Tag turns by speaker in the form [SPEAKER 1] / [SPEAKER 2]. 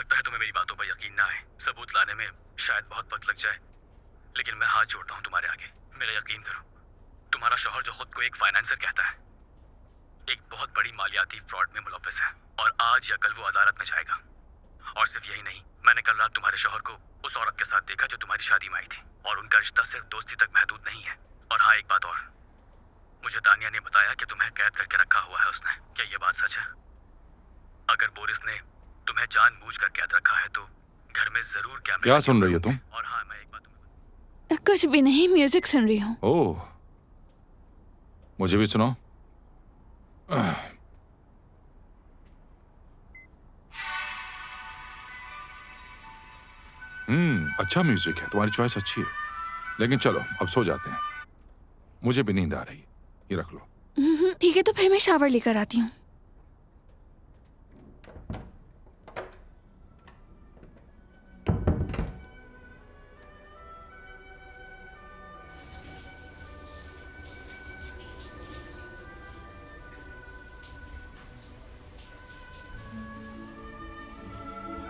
[SPEAKER 1] सकता है तुम्हें मेरी बातों पर यकीन ना आए, सबूत लाने में शायद बहुत वक्त लग जाए, लेकिन मैं हाथ जोड़ता हूँ तुम्हारे आगे, मेरा यकीन करो। तुम्हारा शौहर जो खुद को एक फाइनेंसर कहता है, एक बहुत बड़ी मालियाती फ्रॉड में मुलव्वस है और आज या कल वो अदालत में जाएगा। और सिर्फ यही नहीं, मैंने कल रात तुम्हारे शौहर को उस औरत के साथ देखा जो तुम्हारी शादी में आई थी, और उनका रिश्ता सिर्फ दोस्ती तक महदूद नहीं है। और हाँ, एक बात और, मुझे तानिया ने बताया कि तुम्हें कैद करके रखा हुआ है उसने। क्या ये बात सच है? अगर बोरिस ने तुम्हें जानबूझकर कैद रखा है तो घर में जरूर कैमरे।
[SPEAKER 2] क्या सुन रही हो तुम?
[SPEAKER 1] और हाँ, मैं एक बात तुम्हें
[SPEAKER 3] कुछ भी नहीं, म्यूजिक सुन रही हूँ।
[SPEAKER 2] ओह, मुझे भी सुनाओ। अच्छा म्यूजिक है, तुम्हारी चॉइस अच्छी है, लेकिन चलो अब सो जाते हैं, मुझे भी नींद आ रही है। ये रख लो।
[SPEAKER 3] ठीक है, तो फिर मैं शावर लेकर आती हूँ।